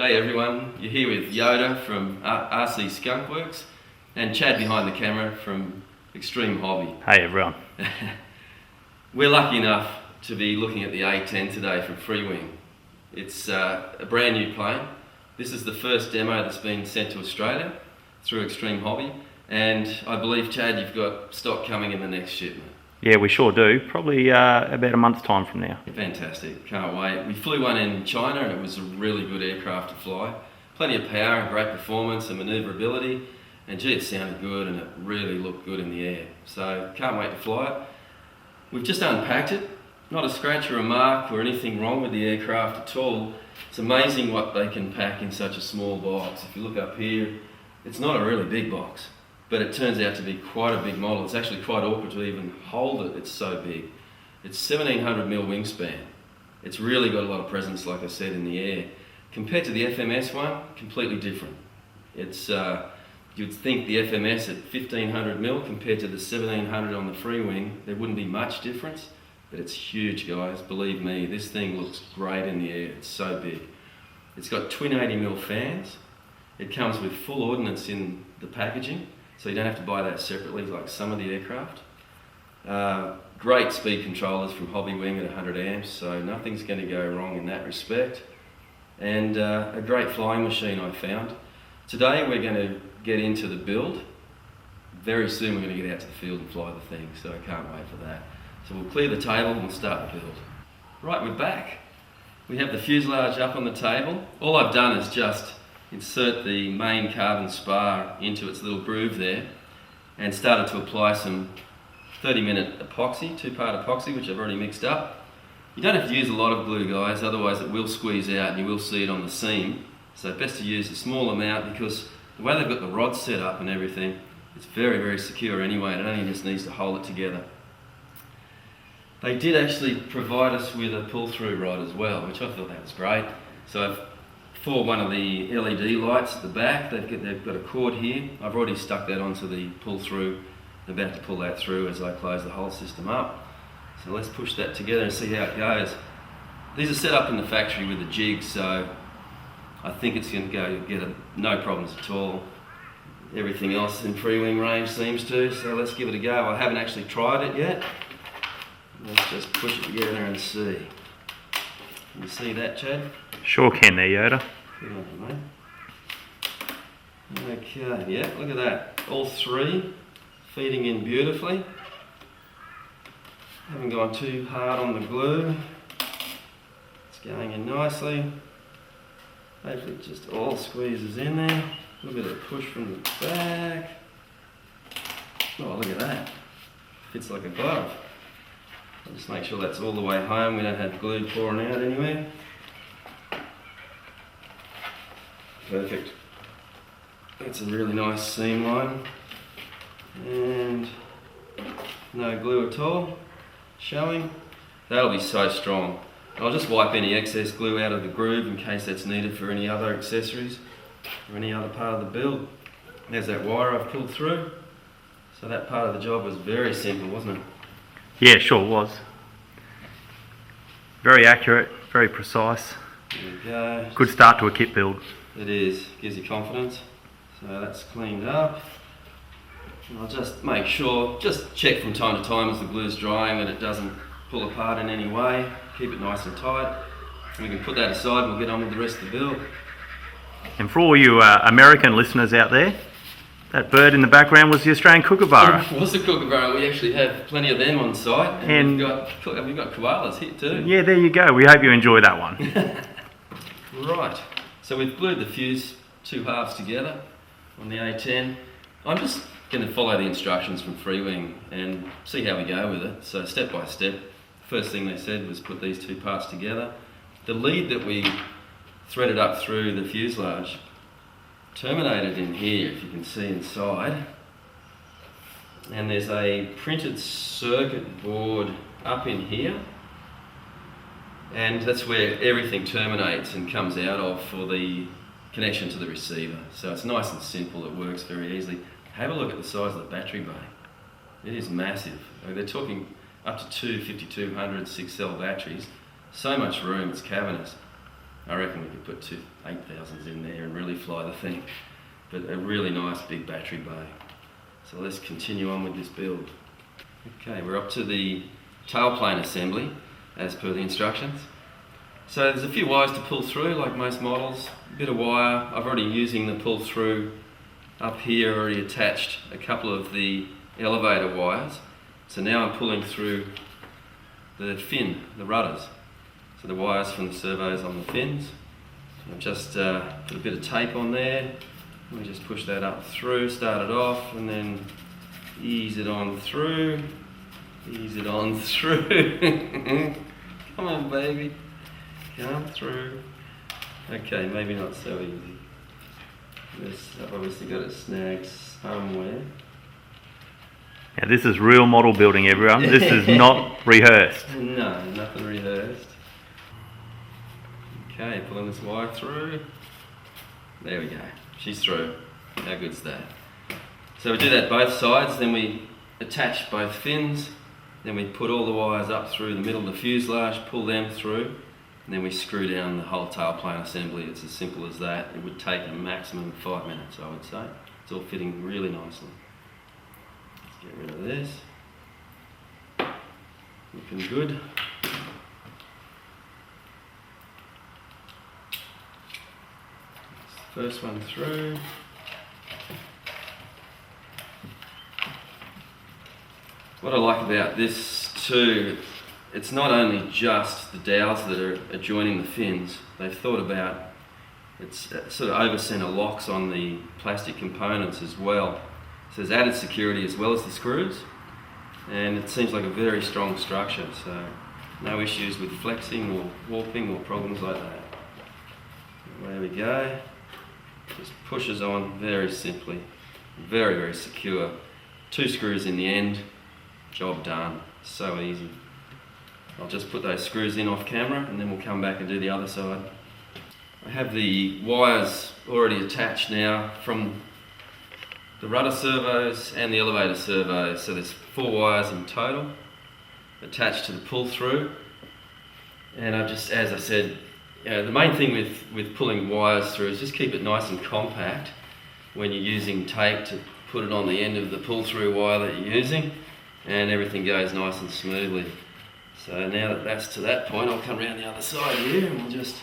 G'day everyone, you're here with Yoda from RC Skunkworks and Chad behind the camera from Extreme Hobby. Hey everyone. We're lucky enough to be looking at the A-10 today from Freewing. It's a brand new plane. This is the first demo that's been sent to Australia through Extreme Hobby, and I believe, Chad, you've got stock coming in the next shipment. Yeah, we sure do. Probably about a month's time from now. Fantastic, can't wait. We flew one in China and it was a really good aircraft to fly. Plenty of power and great performance and manoeuvrability, and gee, it sounded good and it really looked good in the air. So can't wait to fly it. We've just unpacked it. Not a scratch or a mark or anything wrong with the aircraft at all. It's amazing what they can pack in such a small box. If you look up here, it's not a really big box, but it turns out to be quite a big model. It's actually quite awkward to even hold it, it's so big. It's 1700mm wingspan. It's really got a lot of presence, like I said, in the air. Compared to the FMS one, completely different. It's, you'd think the FMS at 1500mm compared to the 1700 on the Freewing, there wouldn't be much difference, but it's huge, guys. Believe me, this thing looks great in the air. It's so big. It's got twin 80mm fans. It comes with full Ordnance in the packaging, so you don't have to buy that separately like some of the aircraft. Great speed controllers from Hobbywing at 100 amps, so nothing's going to go wrong in that respect. And a great flying machine I found. Today we're going to get into the build. Very soon we're going to get out to the field and fly the thing, so I can't wait for that. So we'll clear the table and we'll start the build. Right, we're back. We have the fuselage up on the table. All I've done is just insert the main carbon spar into its little groove there and started to apply some 30-minute epoxy, two-part epoxy, which I've already mixed up. You don't have to use a lot of glue, guys, otherwise it will squeeze out and you will see it on the seam. So best to use a small amount because the way they've got the rods set up and everything, it's very, very secure anyway, and it only just needs to hold it together. They did actually provide us with a pull-through rod as well, which I thought that was great. So for one of the LED lights at the back, they've got a cord here. I've already stuck that onto the pull-through. I'm about to pull that through as I close the whole system up. So let's push that together and see how it goes. These are set up in the factory with a jig, so I think it's going to get no problems at all. Everything else in Freewing range seems to, so let's give it a go. I haven't actually tried it yet. Let's just push it together and see. Can you see that, Chad? Sure can there, Yoda. Good on you, mate. Okay, yeah, look at that. All three feeding in beautifully. Haven't gone too hard on the glue. It's going in nicely. Hopefully it just all squeezes in there. A little bit of push from the back. Oh, look at that. Fits like a glove. I'll just make sure that's all the way home. We don't have glue pouring out anywhere. Perfect. That's a really nice seam line. And no glue at all showing. That'll be so strong. I'll just wipe any excess glue out of the groove in case that's needed for any other accessories or any other part of the build. There's that wire I've pulled through. So that part of the job was very simple, wasn't it? Yeah, sure was. Very accurate, very precise. There we go. Good start to a kit build. It is, gives you confidence. So that's cleaned up. And I'll just make sure, just check from time to time as the glue's drying that it doesn't pull apart in any way. Keep it nice and tight. And we can put that aside and we'll get on with the rest of the build. And for all you American listeners out there, that bird in the background was the Australian kookaburra. It was the kookaburra. We actually have plenty of them on site. And we've got koalas here too. Yeah, there you go. We hope you enjoy that one. Right. So we've glued the fuse two halves together on the A-10. I'm just going to follow the instructions from Freewing and see how we go with it. So step by step, first thing they said was put these two parts together. The lead that we threaded up through the fuselage terminated in here, if you can see inside. And there's a printed circuit board up in here. And that's where everything terminates and comes out of for the connection to the receiver. So it's nice and simple, it works very easily. Have a look at the size of the battery bay. It is massive. They're talking up to two 5200 6-cell batteries. So much room, it's cavernous. I reckon we could put two 8000s in there and really fly the thing. But a really nice big battery bay. So let's continue on with this build. Okay, we're up to the tailplane assembly as per the instructions. So there's a few wires to pull through, like most models. A bit of wire. I've already using the pull through up here, already attached a couple of the elevator wires. So now I'm pulling through the fin, the rudders. So the wires from the servos on the fins. So I've just put a bit of tape on there. We just push that up through, start it off, and then ease it on through. Ease it on through. Come on, baby. Come through. Okay, maybe not so easy. I've obviously got it snagged somewhere. Yeah, this is real model building, everyone. This is not rehearsed. No, nothing rehearsed. Okay, pulling this wire through. There we go. She's through. How good's that? So we do that both sides, then we attach both fins, then we put all the wires up through the middle of the fuselage, pull them through, and then we screw down the whole tailplane assembly. It's as simple as that. It would take a maximum of 5 minutes, I would say. It's all fitting really nicely. Let's get rid of this. Looking good. First one through. What I like about this too, it's not only just the dowels that are adjoining the fins. They've thought about, it's sort of over center locks on the plastic components as well. So there's added security as well as the screws, and it seems like a very strong structure, so no issues with flexing or warping or problems like that. There we go. Just pushes on very simply, very, very secure. 2 screws in the end, job done, so easy. I'll just put those screws in off camera and then we'll come back and do the other side. I have the wires already attached now from the rudder servos and the elevator servos, so there's 4 wires in total attached to the pull through. And I've just, as I said, the main thing with pulling wires through is just keep it nice and compact when you're using tape to put it on the end of the pull through wire that you're using, and everything goes nice and smoothly. So now that that's to that point, I'll come around the other side here and we'll just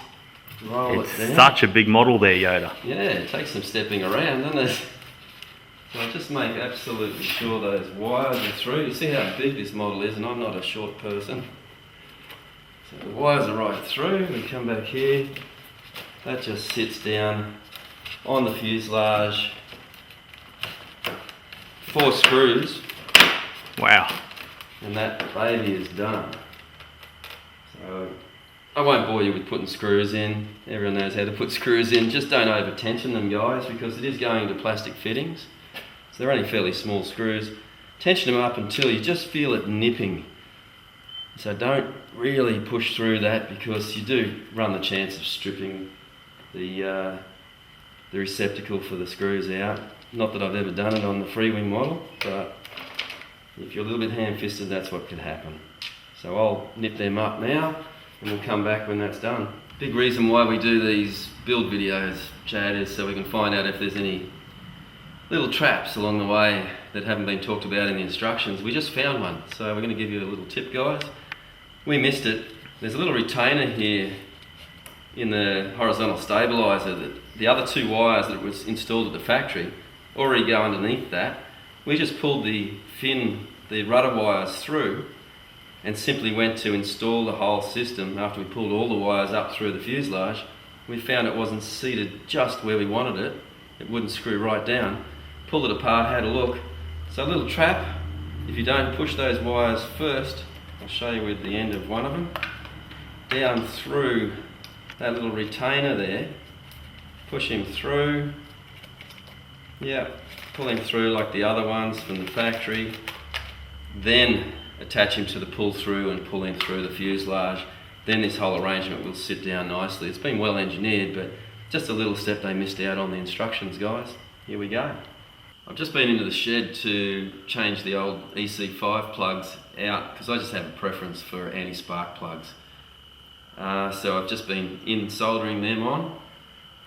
roll it down. It's such a big model there, Yoda. Yeah, it takes some stepping around, doesn't it? So I'll just make absolutely sure those wires are through. You see how big this model is, and I'm not a short person. So the wires are right through. We come back here. That just sits down on the fuselage. 4 screws. Wow. And that baby is done. So I won't bore you with putting screws in. Everyone knows how to put screws in. Just don't over tension them, guys, because it is going into plastic fittings. So they're only fairly small screws. Tension them up until you just feel it nipping. So don't really push through that, because you do run the chance of stripping the receptacle for the screws out. Not that I've ever done it on the Freewing model, but if you're a little bit ham-fisted, that's what could happen. So I'll nip them up now, and we'll come back when that's done. Big reason why we do these build videos, Chad, is so we can find out if there's any little traps along the way that haven't been talked about in the instructions. We just found one, so we're going to give you a little tip, guys. We missed it. There's a little retainer here in the horizontal stabilizer that the other 2 wires that was installed at the factory already go underneath that. We just pulled the fin, the rudder wires through, and simply went to install the whole system. After we pulled all the wires up through the fuselage, we found it wasn't seated just where we wanted it. It wouldn't screw right down. Pulled it apart, had a look. So a little trap, if you don't push those wires first, I'll show you with the end of one of them, down through that little retainer there, push him through, yeah, pull him through like the other ones from the factory, then attach him to the pull through and pull him through the fuselage. Then this whole arrangement will sit down nicely. It's been well engineered, but just a little step they missed out on the instructions, guys. Here we go. I've just been into the shed to change the old EC5 plugs out, because I just have a preference for anti-spark plugs. So I've just been in soldering them on.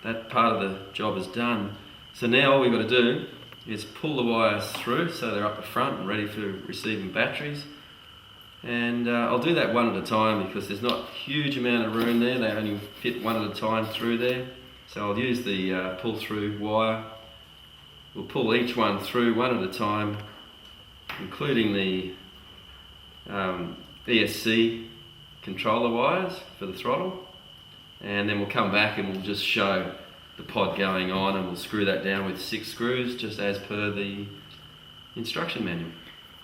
That part of the job is done. So now all we've got to do is pull the wires through so they're up the front and ready for receiving batteries. And I'll do that one at a time because there's not a huge amount of room there. They only fit one at a time through there. So I'll use the pull through wire. We'll pull each one through one at a time, including the ESC controller wires for the throttle. And then we'll come back and we'll just show the pod going on, and we'll screw that down with 6 screws just as per the instruction manual.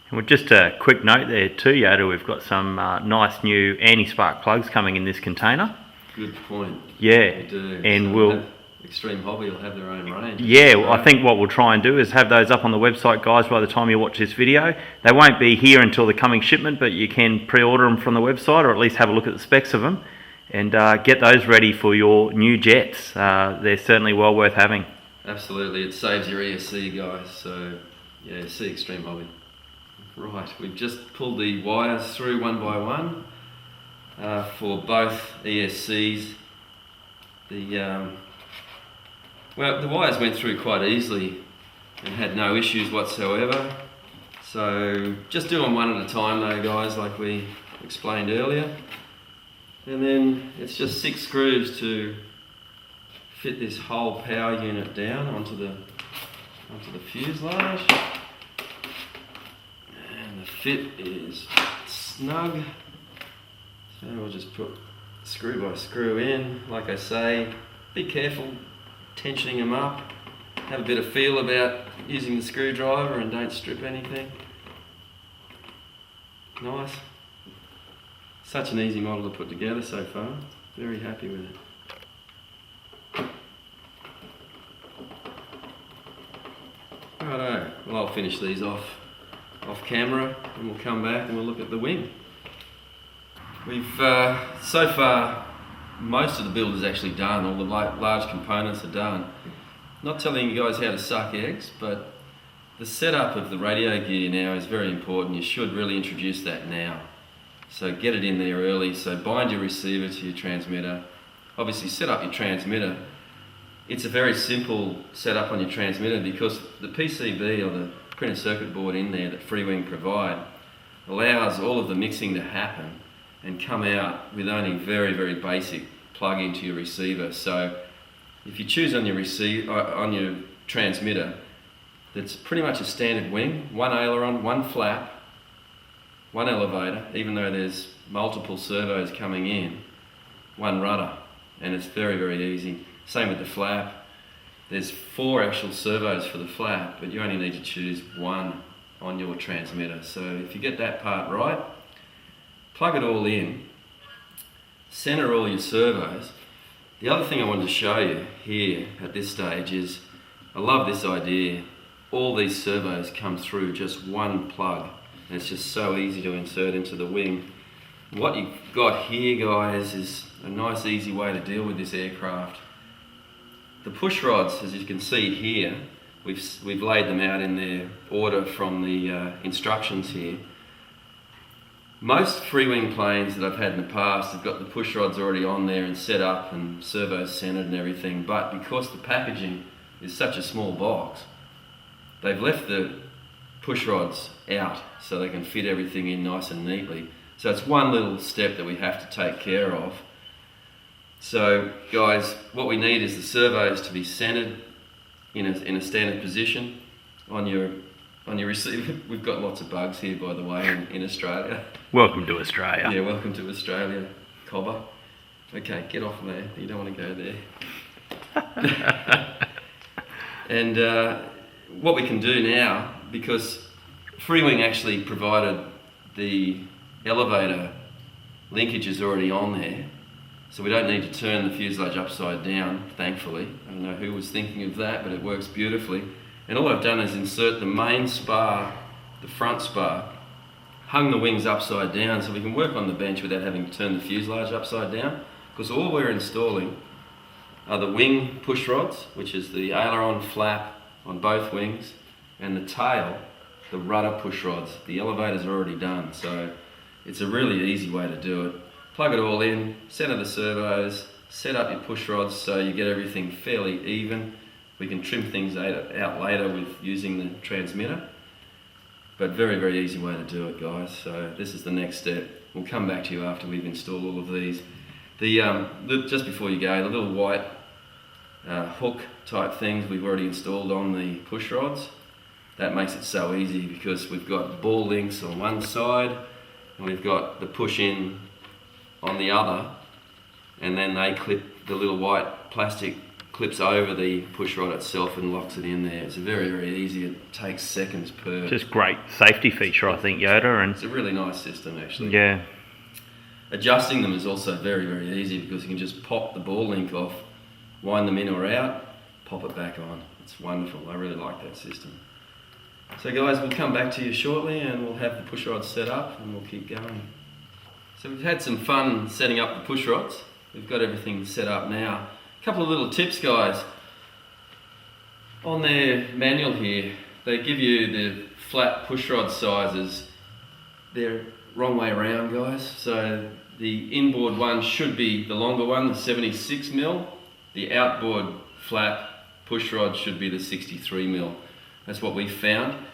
And with just a quick note there too, Yoda, we've got some nice new anti-spark plugs coming in this container. Good point. Yeah, We do. and So we'll... Extreme Hobby will have their own range. Yeah, well, I think what we'll try and do is have those up on the website, guys, by the time you watch this video. They won't be here until the coming shipment, but you can pre-order them from the website, or at least have a look at the specs of them, and get those ready for your new jets. They're certainly well worth having. Absolutely, it saves your ESC, guys. So yeah, see Extreme Hobby. Right, we've just pulled the wires through one by one for both ESCs. Well, the wires went through quite easily and had no issues whatsoever. So just do them one at a time though, guys, like we explained earlier. And then it's just 6 screws to fit this whole power unit down onto the fuselage. And the fit is snug. So we'll just put screw by screw in. Like I say, be careful tensioning them up. Have a bit of feel about using the screwdriver and don't strip anything. Nice. Such an easy model to put together so far. Very happy with it. Righto, well I'll finish these off camera and we'll come back and we'll look at the wing. We've, so far, most of the build is actually done, all the large components are done. Not telling you guys how to suck eggs, but the setup of the radio gear now is very important. You should really introduce that now. So get it in there early. So bind your receiver to your transmitter. Obviously set up your transmitter. It's a very simple setup on your transmitter because the PCB or the printed circuit board in there that Freewing provide allows all of the mixing to happen and come out with only very, very basic plug into your receiver. So if you choose on your transmitter, that's pretty much a standard wing, one aileron, one flap, one elevator, even though there's multiple servos coming in, one rudder, and it's very, very easy. Same with the flap. There's 4 actual servos for the flap, but you only need to choose one on your transmitter. So if you get that part right, plug it all in, center all your servos. The other thing I wanted to show you here at this stage is, I love this idea. All these servos come through just one plug, and it's just so easy to insert into the wing. What you've got here, guys, is a nice easy way to deal with this aircraft. The push rods, as you can see here, we've laid them out in their order from the instructions here. Most Freewing planes that I've had in the past have got the push rods already on there and set up and servos centered and everything, but because the packaging is such a small box, they've left the push rods out so they can fit everything in nice and neatly. So it's one little step that we have to take care of. So guys, what we need is the servos to be centered in a standard position on your receiver. We've got lots of bugs here, by the way, in Australia. Welcome to Australia. Yeah, welcome to Australia, Cobber. Okay, get off there. You don't want to go there. And what we can do now, because Freewing actually provided the elevator linkages already on there, so we don't need to turn the fuselage upside down, thankfully. I don't know who was thinking of that, but it works beautifully. And all I've done is insert the main spar, the front spar, hung the wings upside down so we can work on the bench without having to turn the fuselage upside down, because all we're installing are the wing push rods, which is the aileron flap on both wings, and the tail, the rudder push rods. The elevators are already done, so it's a really easy way to do it. plug it all in, center the servos, set up your push rods so you get everything fairly even. We can trim things out later with using the transmitter. But very, very easy way to do it, guys. So this is the next step. We'll come back to you after we've installed all of these. Just before you go, the little white hook type things we've already installed on the push rods. That makes it so easy because we've got ball links on one side and we've got the push in on the other, and then they clip, the little white plastic clips over the push rod itself and locks it in there. It's very, very easy. It takes seconds per. Just great safety feature, I think, Yoda. And it's a really nice system, actually. Yeah. Adjusting them is also very, very easy because you can just pop the ball link off, wind them in or out, pop it back on. It's wonderful. I really like that system. So guys, we'll come back to you shortly and we'll have the push rods set up and we'll keep going. So we've had some fun setting up the push rods. We've got everything set up now. A couple of little tips, guys. On their manual here, they give you the flat push rod sizes. They're wrong way around, guys. So the inboard one should be the longer one, the 76mm. The outboard flat push rod should be the 63mm. That's what we found.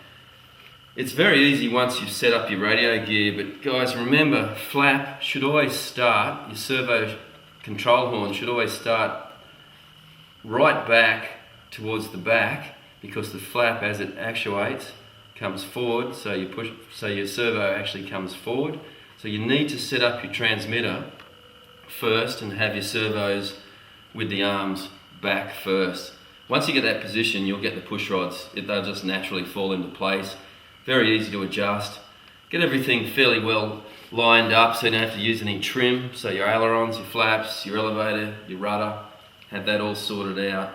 It's very easy once you've set up your radio gear, but guys, remember, flap should always start, your servo control horn should always start right back towards the back, because the flap, as it actuates, comes forward, so you push, so your servo actually comes forward. So you need to set up your transmitter first and have your servos with the arms back first. Once you get that position, you'll get the push rods. They'll just naturally fall into place. Very easy to adjust. Get everything fairly well lined up so you don't have to use any trim. So your ailerons, your flaps, your elevator, your rudder, have that all sorted out.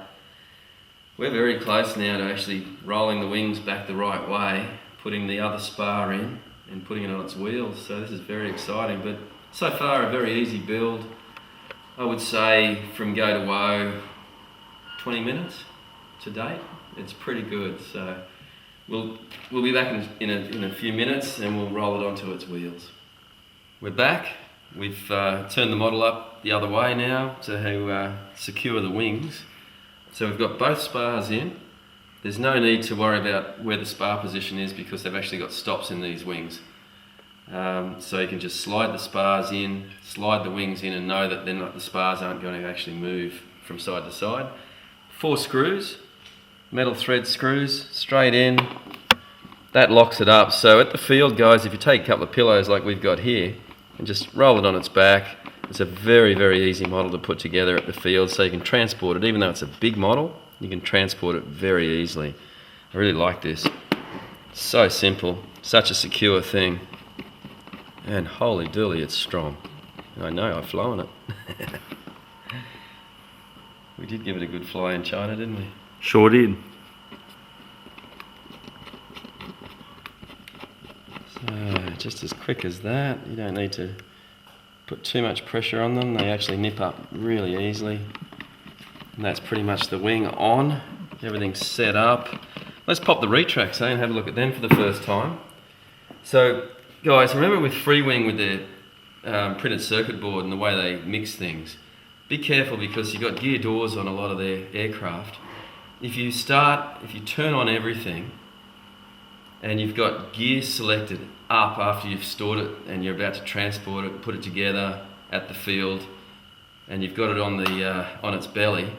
We're very close now to actually rolling the wings back the right way, putting the other spar in and putting it on its wheels. So this is very exciting, but so far a very easy build. I would say from go to woe, 20 minutes to date. It's pretty good. So we'll be back in a few minutes and we'll roll it onto its wheels. We're back. We've turned the model up the other way now to secure the wings. So we've got both spars in. There's no need to worry about where the spar position is because they've actually got stops in these wings. So you can just slide the spars in, slide the wings in, and know that the spars aren't going to actually move from side to side. 4 screws, metal thread screws, straight in. That locks it up. So at the field, guys, if you take a couple of pillows like we've got here and just roll it on its back, it's a very, very easy model to put together at the field, so you can transport it. Even though it's a big model, you can transport it very easily. I really like this. So simple, such a secure thing. And holy dooly, it's strong. I know, I've flown it. We did give it a good fly in China, didn't we? Sure did. So, just as quick as that. You don't need to put too much pressure on them. They actually nip up really easily. And that's pretty much the wing on. Everything's set up. Let's pop the retracts and have a look at them for the first time. So, guys, remember with Freewing, with their printed circuit board and the way they mix things, be careful because you've got gear doors on a lot of their aircraft. If you turn on everything and you've got gear selected up after you've stored it and you're about to transport it, put it together at the field, and you've got it on on its belly,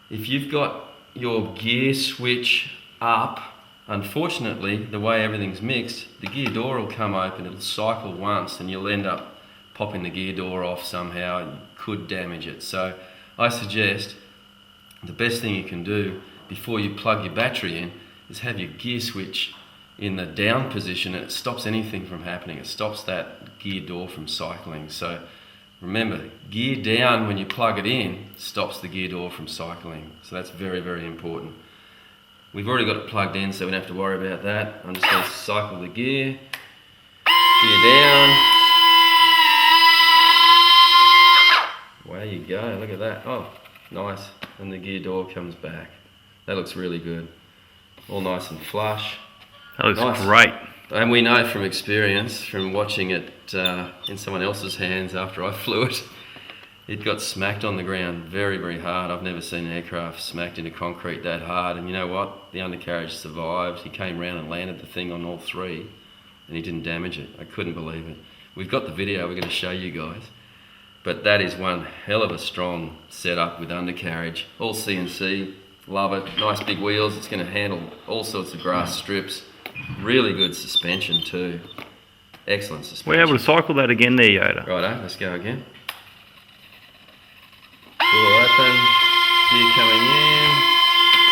if you've got your gear switch up, unfortunately, the way everything's mixed, the gear door will come open, it'll cycle once and you'll end up popping the gear door off somehow and you could damage it. So I suggest the best thing you can do before you plug your battery in is have your gear switch in the down position, and it stops anything from happening. It stops that gear door from cycling. So remember, gear down when you plug it in stops the gear door from cycling. So that's very, very important. We've already got it plugged in, so we don't have to worry about that. I'm just going to cycle the gear down. There you go, look at that. Oh, nice. And the gear door comes back. That looks really good. All nice and flush. That looks nice. great. And we know from experience, from watching it in someone else's hands after I flew it, it got smacked on the ground very, very hard. I've never seen an aircraft smacked into concrete that hard. And you know what? The undercarriage survived. He came round and landed the thing on all three, and he didn't damage it. I couldn't believe it. We've got the video we're going to show you guys. But that is one hell of a strong setup with undercarriage. All CNC, love it. Nice big wheels. It's going to handle all sorts of grass strips. Really good suspension too. Excellent suspension. We're able to cycle that again there, Yoda. Righto, let's go again. Door open, gear coming in,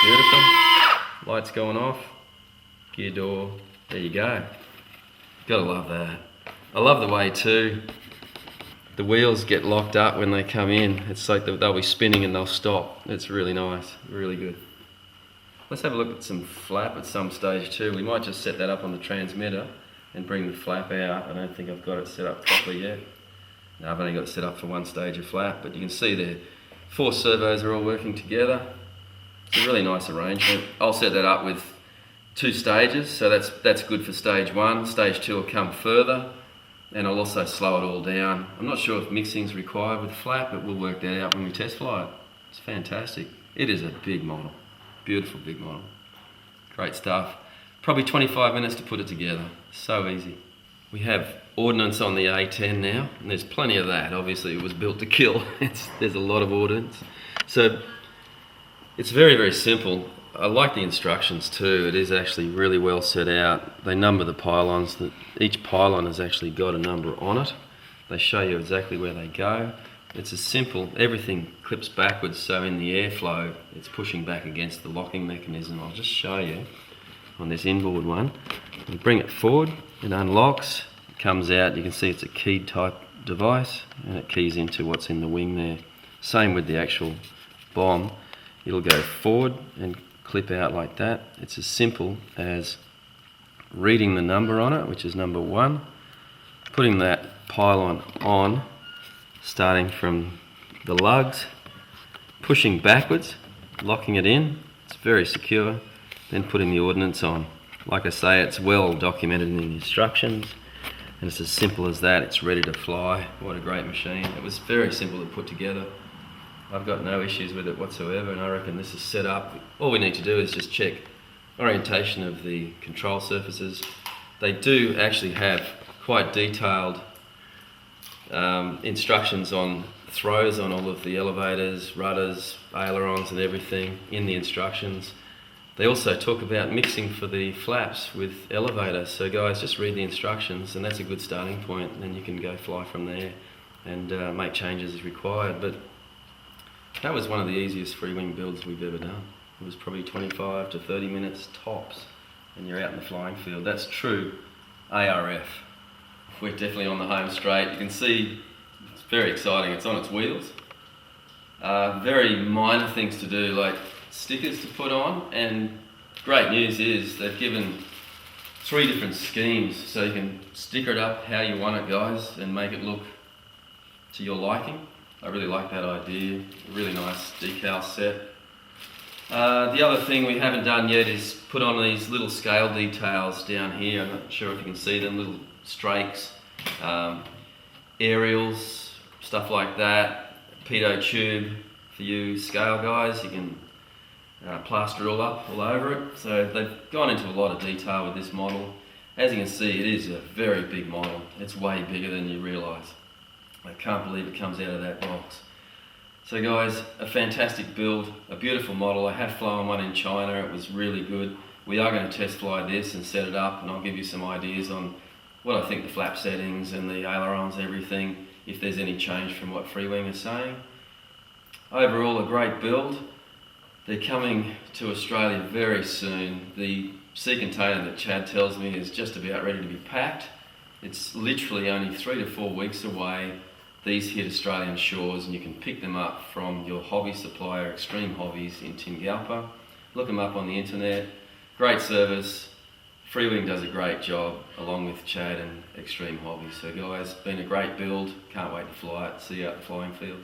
beautiful. Lights going off, gear door, there you go. Gotta love that. I love the way too, the wheels get locked up when they come in. It's like they'll be spinning and they'll stop. It's really nice, really good. Let's have a look at some flap at some stage too. We might just set that up on the transmitter and bring the flap out. I don't think I've got it set up properly yet. No, I've only got it set up for one stage of flap, but you can see there, 4 servos are all working together. It's a really nice arrangement. I'll set that up with 2 stages, so that's good for stage 1. Stage 2 will come further, and I'll also slow it all down. I'm not sure if mixing's required with flap, but we'll work that out when we test fly it. It's fantastic. It is a big model. Beautiful big model. Great stuff. Probably 25 minutes to put it together. So easy. We have Ordnance on the A-10 now, and there's plenty of that. Obviously it was built to kill. There's a lot of Ordnance. So it's very, very simple. I like the instructions too. It is actually really well set out. They number the pylons. Each pylon has actually got a number on it. They show you exactly where they go. It's as simple, everything clips backwards, so in the airflow it's pushing back against the locking mechanism. I'll just show you on this inboard one. You bring it forward, it unlocks, it comes out. You can see it's a keyed type device, and it keys into what's in the wing there. Same with the actual bomb. It'll go forward and clip out like that. It's as simple as reading the number on it, which is number 1, putting that pylon on, starting from the lugs, pushing backwards, locking it in. It's very secure. Then putting the Ordnance on. Like I say, it's well documented in the instructions, and it's as simple as that. It's ready to fly. What a great machine. It was very simple to put together. I've got no issues with it whatsoever, and I reckon this is set up. All we need to do is just check orientation of the control surfaces. They do actually have quite detailed instructions on throws on all of the elevators, rudders, ailerons and everything in the instructions. They also talk about mixing for the flaps with elevators. So guys, just read the instructions, and that's a good starting point, and then you can go fly from there and make changes as required. But that was one of the easiest Freewing builds we've ever done. It was probably 25 to 30 minutes tops, and you're out in the flying field. That's true ARF. We're definitely on the home straight. You can see it's very exciting. It's on its wheels. Very minor things to do, like stickers to put on, and great news is they've given 3 different schemes, so you can sticker it up how you want it, guys, and make it look to your liking. I really like that idea. A really nice decal set. The other thing we haven't done yet is put on these little scale details down here. I'm not sure if you can see them, little strakes, aerials, stuff like that. Pitot tube for you scale guys. You can plaster it all up all over it. So they've gone into a lot of detail with this model. As you can see, it is a very big model. It's way bigger than you realise. I can't believe it comes out of that box. So guys, a fantastic build, a beautiful model. I have flown one in China. It was really good. We are going to test fly this and set it up, and I'll give you some ideas on what I think the flap settings and the ailerons, everything, if there's any change from what Freewing is saying. Overall, a great build. They're coming to Australia very soon. The sea container that Chad tells me is just about ready to be packed. It's literally only 3 to 4 weeks away. These hit Australian shores, and you can pick them up from your hobby supplier, Extreme Hobbies in Tingalpa. Look them up on the internet. Great service. Freewing does a great job, along with Chad and Extreme Hobbies. So guys, been a great build. Can't wait to fly it. See you out in the flying field.